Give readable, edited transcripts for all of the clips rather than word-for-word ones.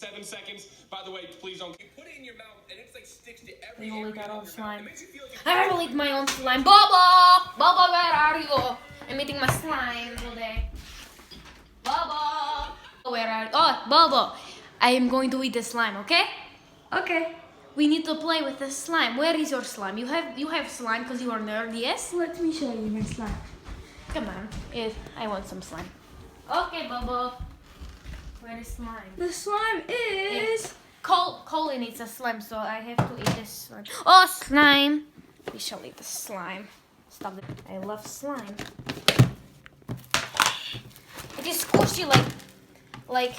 7 seconds. By the way, please don't. You put it in your mouth and it's like sticks to every area of your slime. I will eat my own slime. Bobo! Bobo, where are you? I'm eating my slime today. Bobo! Where are you? Oh, Bobo. I am going to eat the slime, okay? Okay. We need to play with the slime. Where is your slime? You have slime because you are nerd, yes? Let me show you my slime. Come on. I want some slime. Okay, Bobo. Where is slime? The slime is... Colin needs a slime, so I have to eat this slime. Oh, slime! We shall eat the slime. Stop it. I love slime. It is squishy like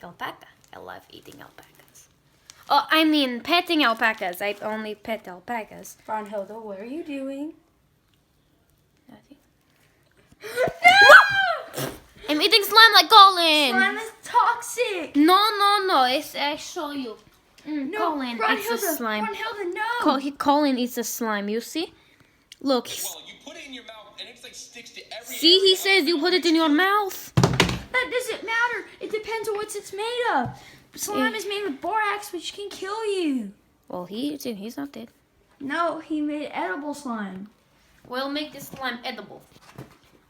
alpaca. I love eating alpacas. Oh, I mean petting alpacas. I only pet alpacas. Brunhilda, what are you doing? Nothing. No! I'm eating slime like Colin. Slime is toxic. No. I show you. No, Colin eats the slime. Brunhilda, no. Colin eats the slime. You see? Look. Well, you put it in your mouth and it's like sticks to every. See, he says you put it in your mouth. That doesn't matter. It depends on what it's made of. Slime is made with borax, which can kill you. Well, he's not dead. No, he made edible slime. We'll make this slime edible.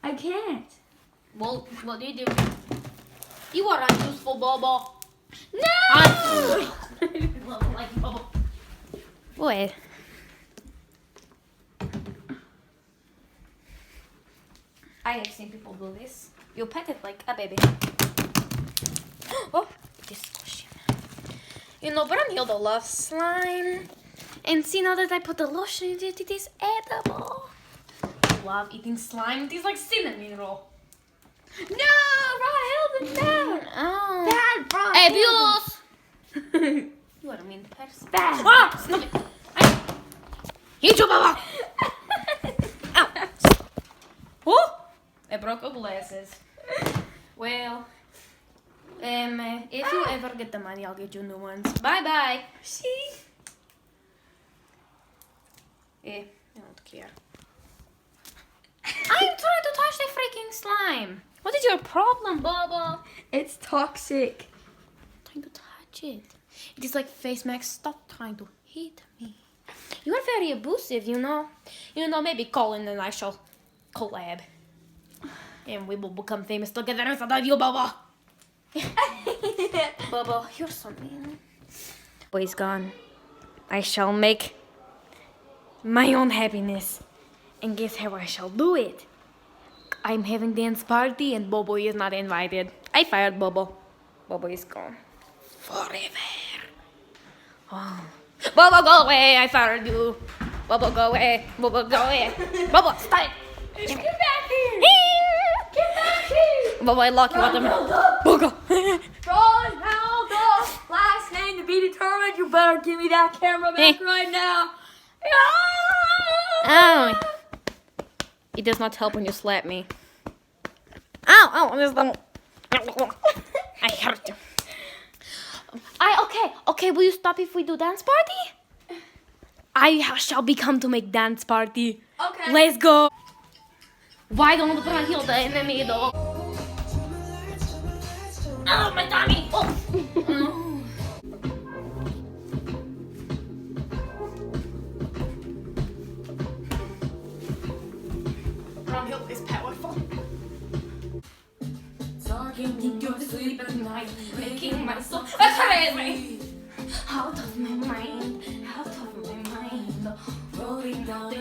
I can't. Well, what do you do? You are unuseful, Bobo. No! Like Bobo. Boy. I have seen people do this. You pet it like a baby. Oh, it is squishy. You know, Brunhilda loves slime. And see, now that I put the lotion in it, it is edible. I love eating slime. It is like cinnamon roll. No, Brunhilda, no! Oh. Bad Brunhilda. Abuse! You are a mean person. Bad. Ah, stop it. Hit you, Baba! Ow. Oh! I broke your glasses. Well, if you ever get the money, I'll get you new ones. Bye-bye. See? I don't care. I'm trying to touch the freaking slime. What is your problem, Baba? It's toxic. I'm trying to touch it. It is like face mask. Stop trying to hit me. You are very abusive, you know. You know, maybe Colin and I shall collab. And we will become famous together instead of you, Baba. Baba, you're so mean. Boy's gone. I shall make my own happiness. And guess how I shall do it? I'm having dance party and Bobo is not invited. I fired Bobo. Bobo is gone. Forever. Oh. Bobo, go away. I fired you. Bobo, go away. Bobo, go away. Bobo, stop. Get back here. Get back here. Bobo, I lock you out of Bobo. Brunhilda, last name to be determined. You better give me that camera back right now. Ow. It does not help when you slap me. Ow, I hurt you. Okay, will you stop if we do dance party? I shall become to make dance party. Okay. Let's go. Why don't Brunhilda in the middle? Oh, my tummy. Oh. Brunhilda is powerful. Talking in your sleep at night, making my soul crazy. Out of my mind, rolling down the